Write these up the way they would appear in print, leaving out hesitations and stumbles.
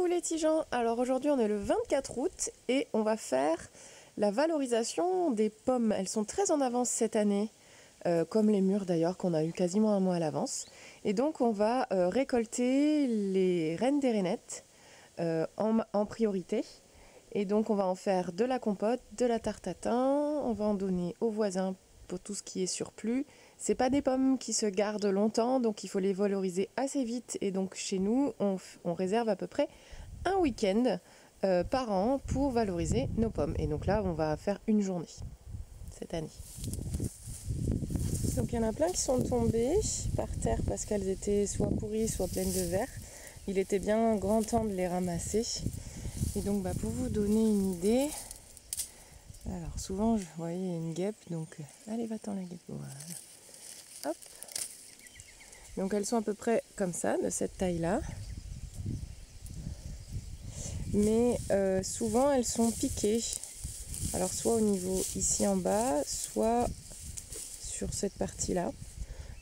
les petits gens. Alors aujourd'hui on est le 24 août et on va faire la valorisation des pommes. Elles sont très en avance cette année, comme les mûres d'ailleurs qu'on a eu quasiment un mois à l'avance. Et donc on va récolter les reines des rainettes en priorité. Et donc on va en faire de la compote, de la tarte à thym, on va en donner aux voisins pour tout ce qui est surplus. C'est pas des pommes qui se gardent longtemps, donc il faut les valoriser assez vite. Et donc chez nous, on réserve à peu près un week-end par an pour valoriser nos pommes. Et donc là, on va faire une journée cette année. Donc il y en a plein qui sont tombées par terre parce qu'elles étaient soit pourries, soit pleines de verre. Il était bien grand temps de les ramasser. Et donc pour vous donner une idée, alors souvent vous voyez il y a une guêpe, donc allez va-t'en la guêpe, voilà. Hop. Donc elles sont à peu près comme ça, de cette taille là. Mais souvent elles sont piquées. Alors soit au niveau ici en bas, soit sur cette partie là.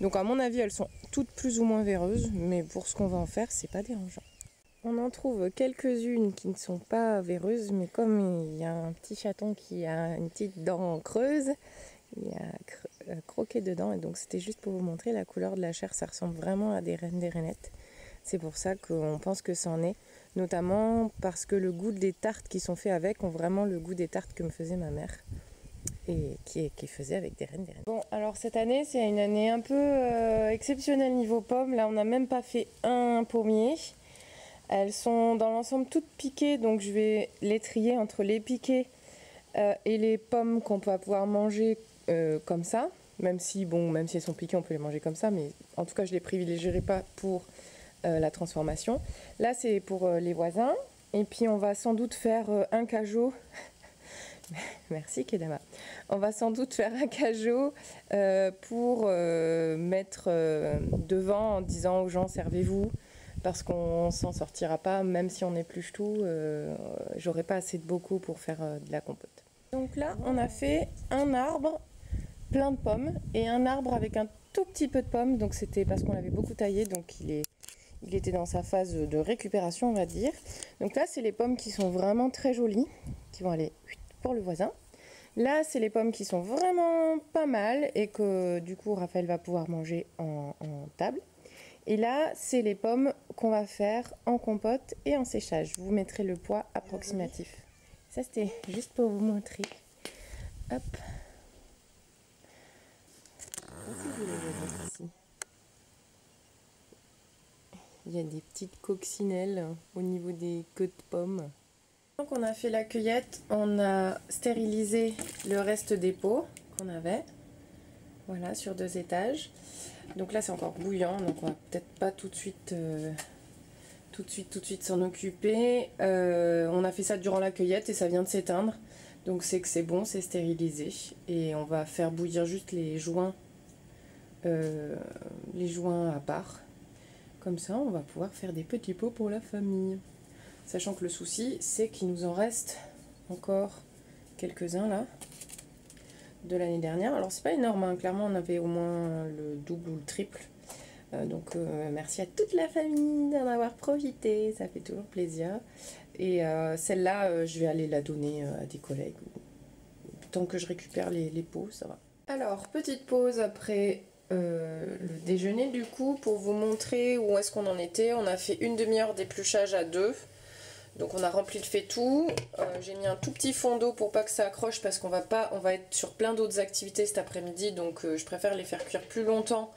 Donc à mon avis elles sont toutes plus ou moins véreuses, mais pour ce qu'on va en faire c'est pas dérangeant. On en trouve quelques-unes qui ne sont pas véreuses, mais comme il y a un petit chaton qui a une petite dent creuse, il a croqué dedans, et donc c'était juste pour vous montrer la couleur de la chair, ça ressemble vraiment à des reines des rainettes. C'est pour ça qu'on pense que c'en est, notamment parce que le goût des tartes qui sont faites avec ont vraiment le goût des tartes que me faisait ma mère, et qui faisait avec des reines des rainettes. Bon, alors cette année, c'est une année un peu exceptionnelle niveau pommes, là on n'a même pas fait un pommier. Elles sont dans l'ensemble toutes piquées, donc je vais les trier entre les piquées et les pommes qu'on va pouvoir manger comme ça. Même si elles sont piquées, on peut les manger comme ça, mais en tout cas je les privilégierai pas pour la transformation. Là c'est pour les voisins, et puis on va sans doute faire un cajot. Merci Kedama. On va sans doute faire un cajot pour mettre devant en disant aux gens servez-vous. Parce qu'on s'en sortira pas, même si on épluche tout, j'aurai pas assez de bocaux pour faire de la compote. Donc là, on a fait un arbre plein de pommes et un arbre avec un tout petit peu de pommes. Donc c'était parce qu'on l'avait beaucoup taillé, donc il était dans sa phase de récupération, on va dire. Donc là, c'est les pommes qui sont vraiment très jolies, qui vont aller pour le voisin. Là, c'est les pommes qui sont vraiment pas mal et que du coup, Raphaël va pouvoir manger en table. Et là, c'est les pommes qu'on va faire en compote et en séchage. Je vous mettrai le poids approximatif. Ça, c'était juste pour vous montrer. Hop. Il y a des petites coccinelles au niveau des queues de pommes. Donc on a fait la cueillette, on a stérilisé le reste des pots qu'on avait. Voilà, sur 2 étages. Donc là c'est encore bouillant, donc on va peut-être pas tout de suite s'en occuper. On a fait ça durant la cueillette et ça vient de s'éteindre. Donc c'est que c'est bon, c'est stérilisé. Et on va faire bouillir juste les joints à part. Comme ça on va pouvoir faire des petits pots pour la famille. Sachant que le souci c'est qu'il nous en reste encore quelques-uns là de l'année dernière. Alors c'est pas énorme, hein. Clairement on avait au moins le double ou le triple. Donc merci à toute la famille d'en avoir profité, ça fait toujours plaisir. Et celle-là, je vais aller la donner à des collègues. Tant que je récupère les pots, ça va. Alors, petite pause après le déjeuner du coup, pour vous montrer où est-ce qu'on en était. On a fait une demi-heure d'épluchage à 2. Donc on a rempli le fait-tout, j'ai mis un tout petit fond d'eau pour pas que ça accroche parce qu'on va être sur plein d'autres activités cet après-midi, donc je préfère les faire cuire plus longtemps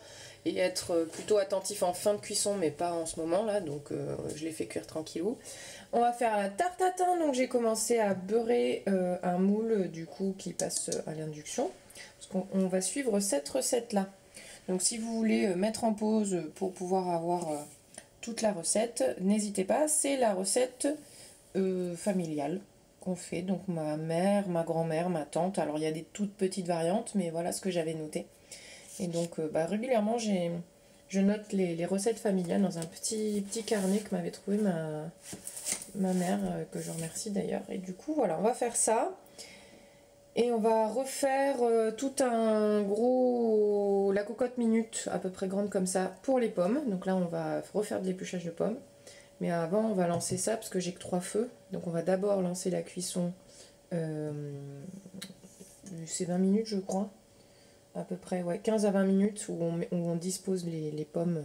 et être plutôt attentif en fin de cuisson mais pas en ce moment là, donc je les fais cuire tranquillou. On va faire la tarte à thym, donc j'ai commencé à beurrer un moule du coup qui passe à l'induction, parce qu'on va suivre cette recette là. Donc si vous voulez mettre en pause pour pouvoir avoir toute la recette, n'hésitez pas, c'est la recette familiale qu'on fait, donc ma mère, ma grand-mère, ma tante, alors il y a des toutes petites variantes, mais voilà ce que j'avais noté. Et donc régulièrement je note les recettes familiales dans un petit carnet que m'avait trouvé ma mère, que je remercie d'ailleurs. Et du coup voilà, on va faire ça. Et on va refaire tout un gros, la cocotte minute à peu près grande comme ça pour les pommes. Donc là on va refaire de l'épluchage de pommes. Mais avant, on va lancer ça parce que j'ai que 3 feux. Donc on va d'abord lancer la cuisson. C'est 20 minutes, je crois. À peu près, ouais, 15 à 20 minutes où on dispose les pommes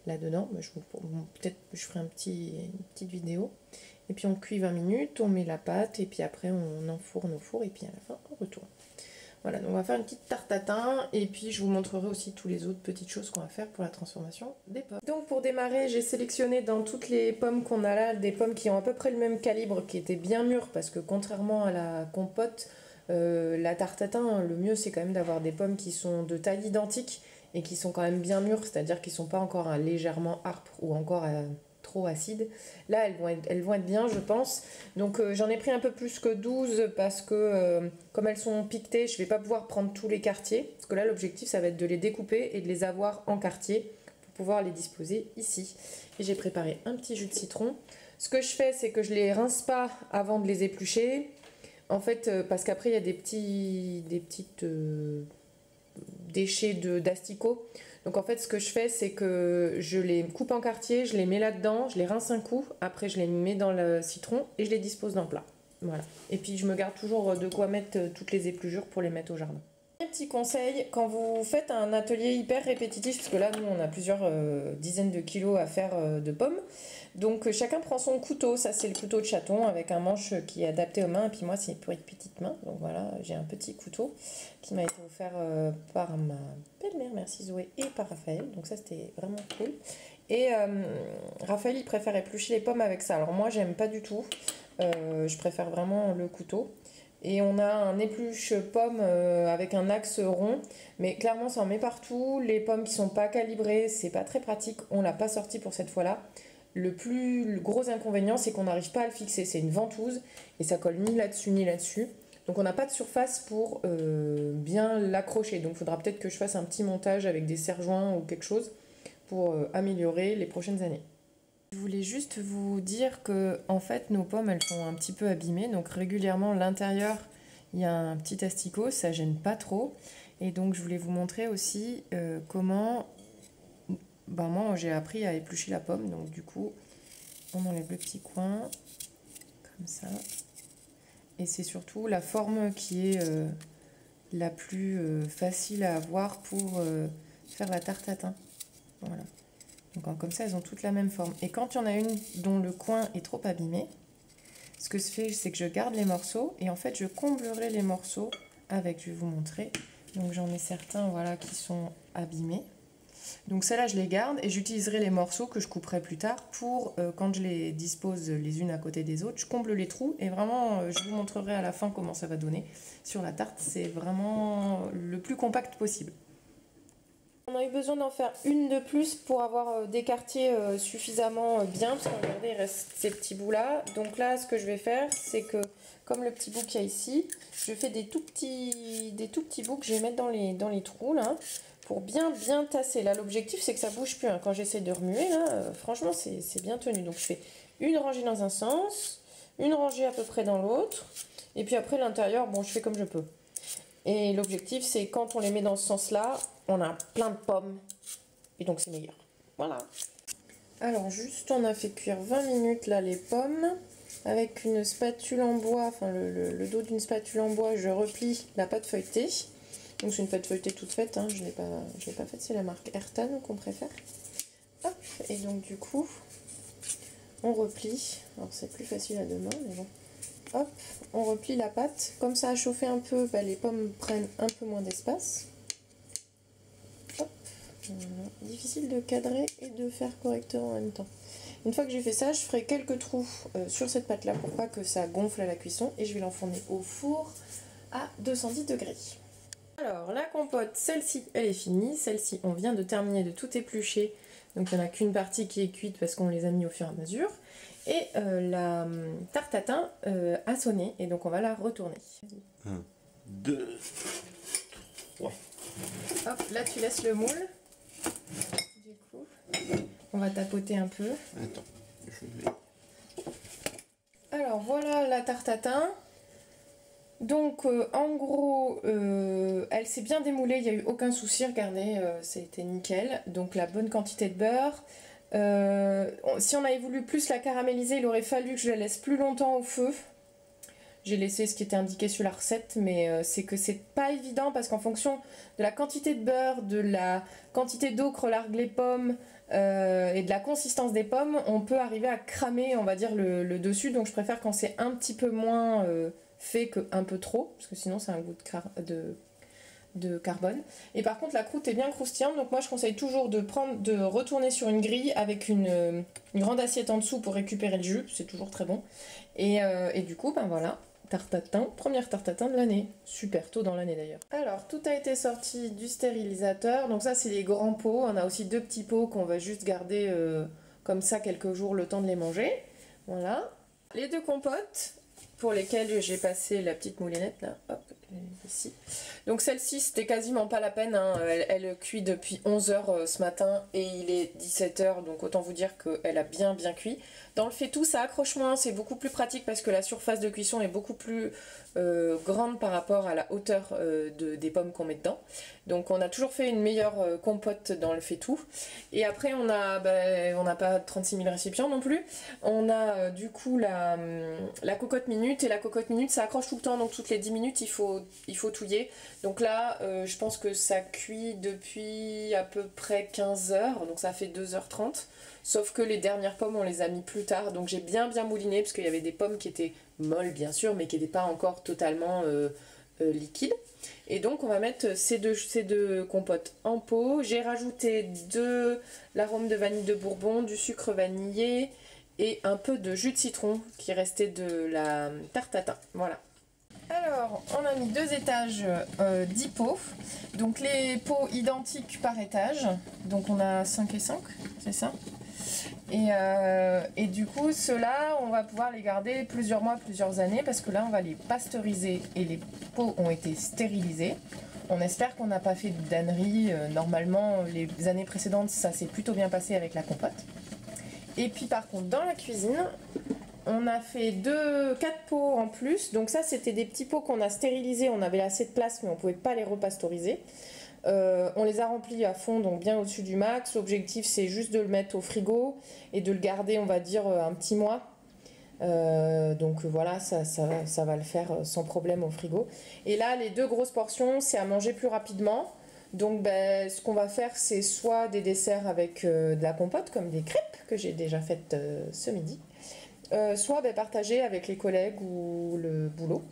là-dedans. Peut-être que je ferai une petite vidéo. Et puis on cuit 20 minutes, on met la pâte et puis après on enfourne au four et puis à la fin on retourne. Voilà, donc on va faire une petite tarte tatin et puis je vous montrerai aussi tous les autres petites choses qu'on va faire pour la transformation des pommes. Donc pour démarrer, j'ai sélectionné dans toutes les pommes qu'on a là, des pommes qui ont à peu près le même calibre, qui étaient bien mûres, parce que contrairement à la compote, la tarte tatin, le mieux c'est quand même d'avoir des pommes qui sont de taille identique et qui sont quand même bien mûres, c'est-à-dire qu'ils ne sont pas encore légèrement âpres ou encore trop acides. Là elles vont être bien, je pense. Donc j'en ai pris un peu plus que 12 parce que comme elles sont piquetées, je ne vais pas pouvoir prendre tous les quartiers, parce que là l'objectif ça va être de les découper et de les avoir en quartier pour pouvoir les disposer ici. Et j'ai préparé un petit jus de citron. Ce que je fais, c'est que je les rince pas avant de les éplucher. En fait, parce qu'après il y a des petites déchets d'asticots. Donc en fait ce que je fais, c'est que je les coupe en quartiers, je les mets là-dedans, je les rince un coup, après je les mets dans le citron et je les dispose dans le plat. Voilà. Et puis je me garde toujours de quoi mettre toutes les épluchures pour les mettre au jardin. Un petit conseil, quand vous faites un atelier hyper répétitif, parce que là nous on a plusieurs dizaines de kilos à faire de pommes, donc chacun prend son couteau. Ça c'est le couteau de chaton avec un manche qui est adapté aux mains, et puis moi c'est pour une petite main, donc voilà, j'ai un petit couteau qui m'a été offert par ma belle-mère, merci Zoé, et par Raphaël, donc ça c'était vraiment cool. Et Raphaël il préfère éplucher les pommes avec ça, alors moi j'aime pas du tout, je préfère vraiment le couteau. Et on a un épluche pomme avec un axe rond, mais clairement ça en met partout. Les pommes qui sont pas calibrées, c'est pas très pratique, on l'a pas sorti pour cette fois-là. Le gros inconvénient, c'est qu'on n'arrive pas à le fixer, c'est une ventouse et ça colle ni là-dessus ni là-dessus. Donc on n'a pas de surface pour bien l'accrocher, donc il faudra peut-être que je fasse un petit montage avec des serre-joints ou quelque chose pour améliorer les prochaines années. Je voulais juste vous dire que en fait nos pommes elles sont un petit peu abîmées, donc régulièrement l'intérieur il y a un petit asticot, ça gêne pas trop. Et donc je voulais vous montrer aussi comment moi j'ai appris à éplucher la pomme. Donc du coup on enlève le petit coin comme ça, et c'est surtout la forme qui est la plus facile à avoir pour faire la tarte tatin. Voilà. Donc comme ça, elles ont toutes la même forme. Et quand il y en a une dont le coin est trop abîmé, ce que je fais, c'est que je garde les morceaux et en fait, je comblerai les morceaux avec, je vais vous montrer. Donc j'en ai certains, voilà, qui sont abîmés. Donc celles-là, je les garde et j'utiliserai les morceaux que je couperai plus tard pour, quand je les dispose les unes à côté des autres, je comble les trous et vraiment, je vous montrerai à la fin comment ça va donner sur la tarte. C'est vraiment le plus compact possible. On a eu besoin d'en faire une de plus pour avoir des quartiers suffisamment bien, parce que regardez, il reste ces petits bouts là. Donc là, ce que je vais faire, c'est que comme le petit bout qu'il y a ici, je fais des tout petits bouts que je vais mettre dans les trous là, pour bien tasser. Là, l'objectif, c'est que ça bouge plus, hein. Quand j'essaie de remuer là, franchement, c'est bien tenu. Donc je fais une rangée dans un sens, une rangée à peu près dans l'autre, et puis après l'intérieur, bon, je fais comme je peux. Et l'objectif, c'est quand on les met dans ce sens-là, on a plein de pommes. Et donc, c'est meilleur. Voilà. Alors, juste, on a fait cuire 20 minutes, là, les pommes. Avec une spatule en bois, enfin, le dos d'une spatule en bois, je replie la pâte feuilletée. Donc, c'est une pâte feuilletée toute faite, hein. Je l'ai pas faite, c'est la marque Airtan qu'on préfère. Hop, et donc, du coup, on replie. Alors, c'est plus facile à deux mains, mais bon. Hop, on replie la pâte. Comme ça a chauffé un peu, les pommes prennent un peu moins d'espace. Hop, voilà. Difficile de cadrer et de faire correctement en même temps. Une fois que j'ai fait ça, je ferai quelques trous sur cette pâte-là pour pas que ça gonfle à la cuisson. Et je vais l'enfourner au four à 210 degrés. Alors, la compote, celle-ci, elle est finie. Celle-ci, on vient de terminer de tout éplucher. Donc, il n'y en a qu'une partie qui est cuite parce qu'on les a mis au fur et à mesure. Et la tarte tatin a sonné et donc on va la retourner. 1, 2, 3. Hop, là tu laisses le moule. Du coup, on va tapoter un peu. Attends, je vais... Alors voilà la tarte tatin. Donc en gros, elle s'est bien démoulée, il n'y a eu aucun souci, regardez, c'était nickel. Donc la bonne quantité de beurre. Si on avait voulu plus la caraméliser, il aurait fallu que je la laisse plus longtemps au feu. J'ai laissé ce qui était indiqué sur la recette, mais c'est que c'est pas évident parce qu'en fonction de la quantité de beurre, de la quantité d'eau que relarguent les pommes et de la consistance des pommes, on peut arriver à cramer, on va dire, le dessus. Donc je préfère quand c'est un petit peu moins fait qu'un peu trop, parce que sinon c'est un goût de carbone. Et par contre la croûte est bien croustillante, donc moi je conseille toujours de retourner sur une grille avec une grande assiette en dessous pour récupérer le jus, c'est toujours très bon. Et du coup, ben voilà. Tarte tatin, première tarte tatin de l'année. Super tôt dans l'année d'ailleurs. Alors, tout a été sorti du stérilisateur. Donc ça, c'est les grands pots. On a aussi 2 petits pots qu'on va juste garder comme ça quelques jours le temps de les manger. Voilà. Les 2 compotes pour lesquelles j'ai passé la petite moulinette là. Hop, ici. Donc celle-ci, c'était quasiment pas la peine. Hein. Elle cuit depuis 11h ce matin et il est 17h. Donc autant vous dire qu'elle a bien cuit. Dans le faitout, ça accroche moins, c'est beaucoup plus pratique parce que la surface de cuisson est beaucoup plus grande par rapport à la hauteur des pommes qu'on met dedans. Donc on a toujours fait une meilleure compote dans le faitout. Et après on n'a pas 36 000 récipients non plus. On a du coup la cocotte minute, et la cocotte minute ça accroche tout le temps, donc toutes les 10 minutes il faut touiller. Donc là je pense que ça cuit depuis à peu près 15 heures, donc ça fait 2h30. Sauf que les dernières pommes on les a mis plus tard, donc j'ai bien mouliné parce qu'il y avait des pommes qui étaient molles bien sûr, mais qui n'étaient pas encore totalement liquides. Et donc on va mettre ces deux compotes en pot. J'ai rajouté de l'arôme de vanille de Bourbon, du sucre vanillé et un peu de jus de citron qui restait de la tarte tatin. Voilà. Alors, on a mis 2 étages 10 pots, donc les pots identiques par étage, donc on a 5 et 5, c'est ça. Et du coup, ceux-là, on va pouvoir les garder plusieurs mois, plusieurs années, parce que là, on va les pasteuriser et les pots ont été stérilisés. On espère qu'on n'a pas fait de dannerie. Normalement, les années précédentes, ça s'est plutôt bien passé avec la compote. Et puis par contre, dans la cuisine, on a fait 4 pots en plus. Donc ça, c'était des petits pots qu'on a stérilisés. On avait assez de place, mais on ne pouvait pas les repasteuriser. On les a remplis à fond, donc bien au-dessus du max. L'objectif, c'est juste de le mettre au frigo et de le garder, on va dire, un petit mois. Donc voilà, ça va le faire sans problème au frigo. Et là, les 2 grosses portions, c'est à manger plus rapidement. Donc ce qu'on va faire, c'est soit des desserts avec de la compote, comme des crêpes que j'ai déjà faites ce midi, soit partager avec les collègues ou le boulot.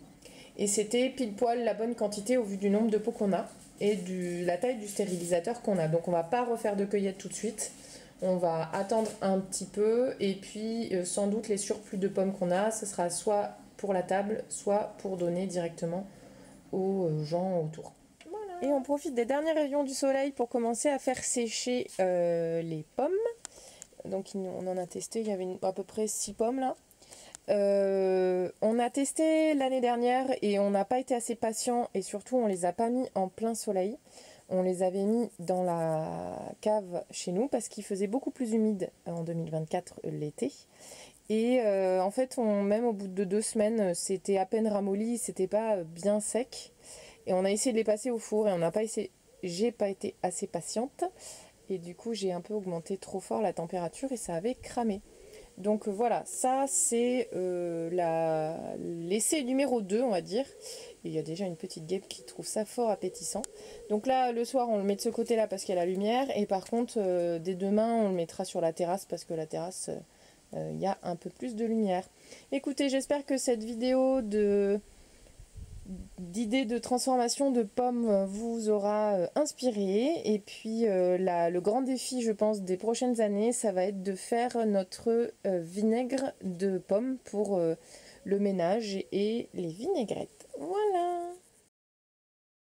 Et c'était pile poil la bonne quantité au vu du nombre de pots qu'on a et la taille du stérilisateur qu'on a. Donc on va pas refaire de cueillette tout de suite. On va attendre un petit peu et puis sans doute les surplus de pommes qu'on a, ce sera soit pour la table, soit pour donner directement aux gens autour. Voilà. Et on profite des derniers rayons du soleil pour commencer à faire sécher les pommes. Donc on en a testé, il y avait à peu près 6 pommes là. On a testé l'année dernière et on n'a pas été assez patient et surtout on les a pas mis en plein soleil. On les avait mis dans la cave chez nous parce qu'il faisait beaucoup plus humide en 2024 l'été. Et en fait, même au bout de 2 semaines, c'était à peine ramolli, c'était pas bien sec. Et on a essayé de les passer au four et j'ai pas été assez patiente. Et du coup, j'ai un peu augmenté trop fort la température et ça avait cramé. Donc voilà, ça c'est l'essai numéro 2, on va dire. Et il y a déjà une petite guêpe qui trouve ça fort appétissant. Donc là, le soir, on le met de ce côté-là parce qu'il y a la lumière. Et par contre, dès demain, on le mettra sur la terrasse parce que la terrasse, il y a un peu plus de lumière. Écoutez, j'espère que cette vidéo d'idées de transformation de pommes vous aura inspiré. Et puis le grand défi, je pense, des prochaines années, ça va être de faire notre vinaigre de pommes pour le ménage et les vinaigrettes. Voilà.